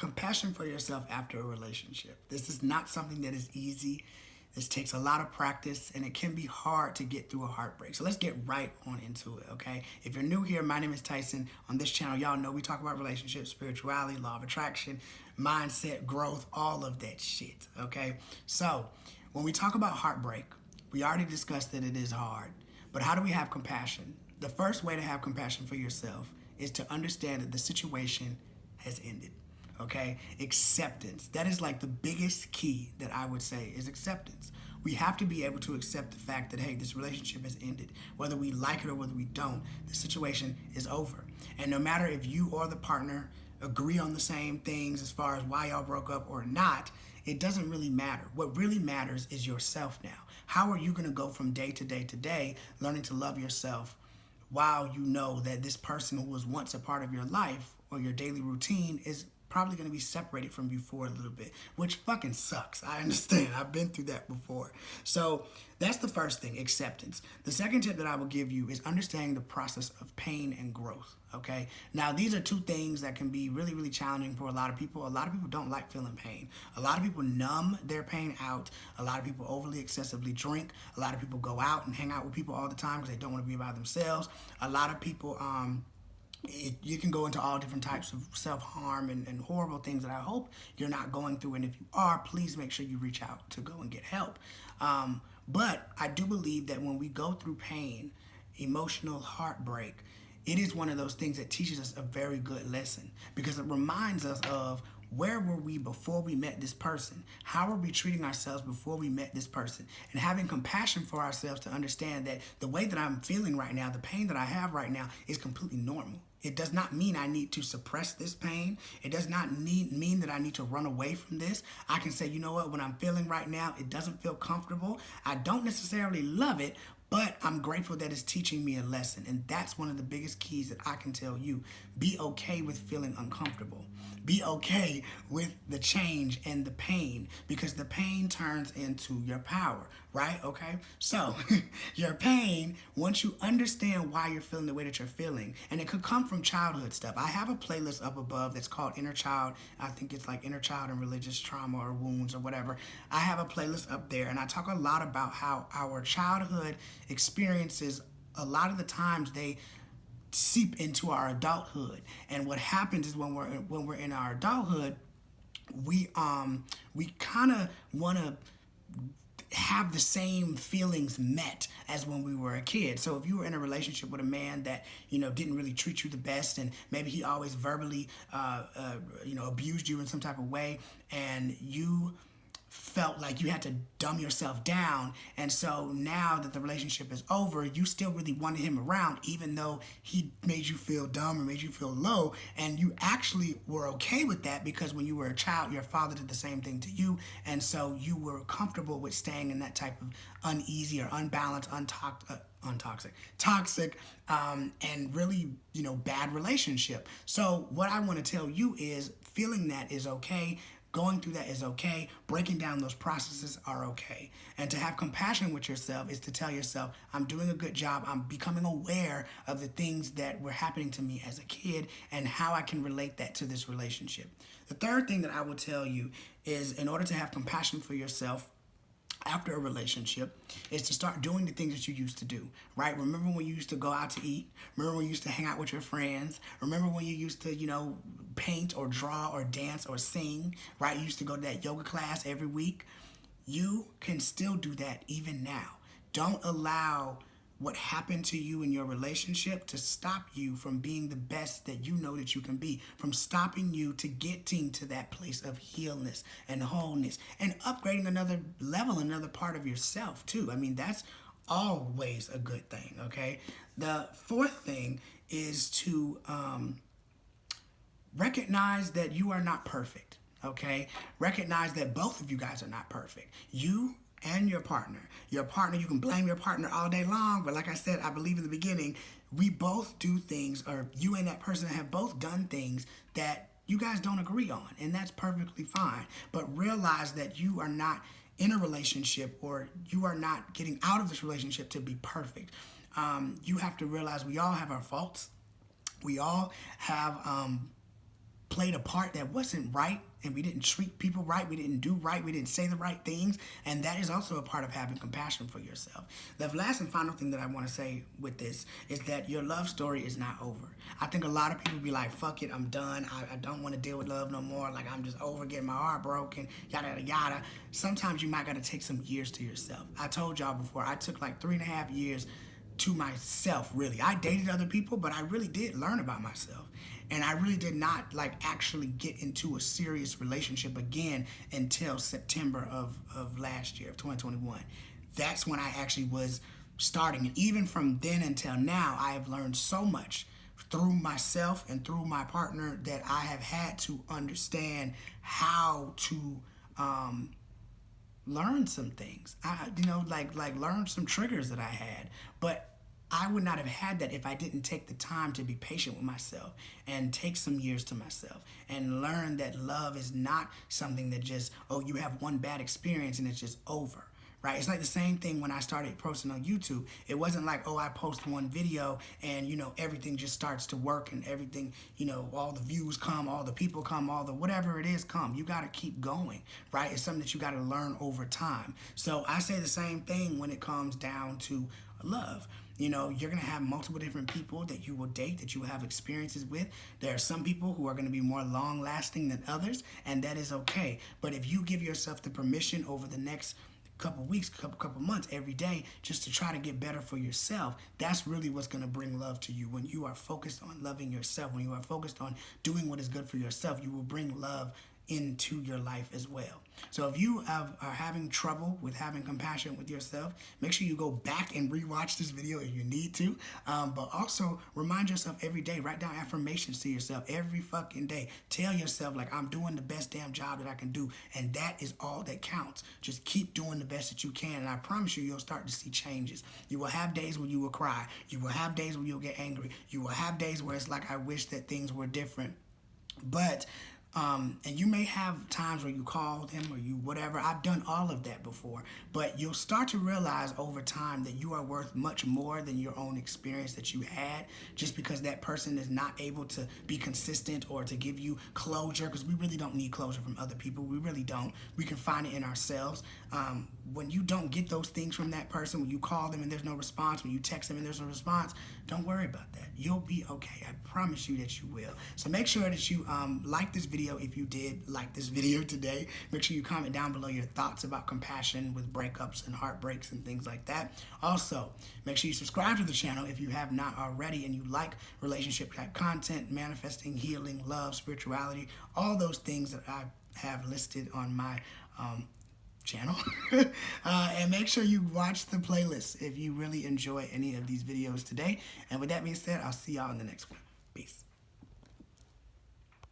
compassion for yourself after a relationship. This is not something that is easy. This takes a lot of practice, and it can be hard to get through a heartbreak. So let's get right on into it, okay? If you're new here, my name is Tyson. On this channel, y'all know we talk about relationships, spirituality, law of attraction, mindset, growth, all of that shit, okay? So when we talk about heartbreak, we already discussed that it is hard. But how do we have compassion? The first way to have compassion for yourself is to understand that the situation has ended. Okay, acceptance. That is like the biggest key that I would say is acceptance. We have to be able to accept the fact that, hey, this relationship has ended. Whether we like it or whether we don't, the situation is over. And no matter if you or the partner agree on the same things as far as why y'all broke up or not, it doesn't really matter. What really matters is yourself now. How are you going to go from day to day to day learning to love yourself while you know that this person who was once a part of your life or your daily routine is probably going to be separated from you for a little bit, which fucking sucks. I understand. I've been through that before. So that's the first thing, acceptance. The second tip that I will give you is understanding the process of pain and growth, okay? Now, these are two things that can be really, really challenging for a lot of people. A lot of people don't like feeling pain. A lot of people numb their pain out. A lot of people overly excessively drink. A lot of people go out and hang out with people all the time because they don't want to be by themselves. A lot of people, you can go into all different types of self-harm and horrible things that I hope you're not going through. And if you are, please make sure you reach out to go and get help. But I do believe that when we go through pain, emotional heartbreak, it is one of those things that teaches us a very good lesson because it reminds us of where were we before we met this person? How were we treating ourselves before we met this person? And having compassion for ourselves to understand that the way that I'm feeling right now, the pain that I have right now is completely normal. It does not mean I need to suppress this pain. It does not mean that I need to run away from this. I can say, you know what I'm feeling right now, it doesn't feel comfortable. I don't necessarily love it, but I'm grateful that it's teaching me a lesson. And that's one of the biggest keys that I can tell you. Be okay with feeling uncomfortable. Be okay with the change and the pain because the pain turns into your power, right? Okay? So your pain, once you understand why you're feeling the way that you're feeling, and it could come from childhood stuff. I have a playlist up above that's called Inner Child. I think it's like Inner Child and Religious Trauma or Wounds or whatever. I have a playlist up there, and I talk a lot about how our childhood experiences, a lot of the times they seep into our adulthood. And what happens is when we're in our adulthood, we kind of want to have the same feelings met as when we were a kid. So if you were in a relationship with a man that, didn't really treat you the best, and maybe he always verbally, abused you in some type of way, and you felt like you had to dumb yourself down, and so now that the relationship is over, you still really wanted him around even though he made you feel dumb or made you feel low, and you actually were okay with that because when you were a child, your father did the same thing to you, and so you were comfortable with staying in that type of uneasy or unbalanced, toxic, and really, bad relationship. So what I want to tell you is feeling that is okay. Going through that is okay. Breaking down those processes are okay. And to have compassion with yourself is to tell yourself, I'm doing a good job. I'm becoming aware of the things that were happening to me as a kid and how I can relate that to this relationship. The third thing that I will tell you is in order to have compassion for yourself after a relationship is to start doing the things that you used to do, right? Remember when you used to go out to eat? Remember when you used to hang out with your friends? Remember when you used to, paint or draw or dance or sing, right? You used to go to that yoga class every week. You can still do that even now. Don't allow what happened to you in your relationship to stop you from being the best that you know that you can be, from stopping you to getting to that place of healness and wholeness and upgrading another level, another part of yourself too. I mean, that's always a good thing, okay? The fourth thing is to recognize that you are not perfect, okay? Recognize that both of you guys are not perfect. You and your partner. Your partner, you can blame your partner all day long, but like I said, I believe in the beginning, we both do things, or you and that person have both done things that you guys don't agree on, and that's perfectly fine. But realize that you are not in a relationship, or you are not getting out of this relationship to be perfect. You have to realize we all have our faults. We all have played a part that wasn't right, and we didn't treat people right, we didn't do right, we didn't say the right things, and that is also a part of having compassion for yourself. The last and final thing that I want to say with this is that your love story is not over. I think a lot of people be like, fuck it, I'm done, I don't want to deal with love no more, like I'm just over getting my heart broken, yada yada yada. Sometimes you might got to take some years to yourself. I told y'all before, I took like 3.5 years to myself, really. I dated other people, but I really did learn about myself. And I really did not like actually get into a serious relationship again until September of last year, of 2021. That's when I actually was starting. And even from then until now, I have learned so much through myself and through my partner that I have had to understand how to learn some things. Like learn some triggers that I had. But I would not have had that if I didn't take the time to be patient with myself and take some years to myself and learn that love is not something that just, oh, you have one bad experience and it's just over. Right? It's like the same thing when I started posting on YouTube. It wasn't like, oh, I post one video and, everything just starts to work and everything, all the views come, all the people come, all the whatever it is come. You got to keep going, right? It's something that you got to learn over time. So I say the same thing when it comes down to love. You're going to have multiple different people that you will date, that you will have experiences with. There are some people who are going to be more long-lasting than others, and that is okay. But if you give yourself the permission over the next couple weeks, couple months, every day, just to try to get better for yourself, that's really what's going to bring love to you. When you are focused on loving yourself, when you are focused on doing what is good for yourself, you will bring love into your life as well. So if you are having trouble with having compassion with yourself, make sure you go back and rewatch this video if you need to. But also remind yourself every day, write down affirmations to yourself every fucking day. Tell yourself, like, I'm doing the best damn job that I can do. And that is all that counts. Just keep doing the best that you can. And I promise you'll start to see changes. You will have days when you will cry. You will have days when you'll get angry. You will have days where it's like, I wish that things were different. But and you may have times where you call them or you whatever. I've done all of that before. But you'll start to realize over time that you are worth much more than your own experience that you had, just because that person is not able to be consistent or to give you closure, because we really don't need closure from other people. We really don't. We can find it in ourselves. When you don't get those things from that person, when you call them and there's no response, when you text them and there's no response, don't worry about that. You'll be okay. I promise you that you will. So make sure that you like this video if you did like this video today. Make sure you comment down below your thoughts about compassion with breakups and heartbreaks and things like that. Also, make sure you subscribe to the channel if you have not already and you like relationship type content, manifesting, healing, love, spirituality, all those things that I have listed on my channel. And make sure you watch the playlist if you really enjoy any of these videos today. And with that being said, I'll see y'all in the next one. Peace.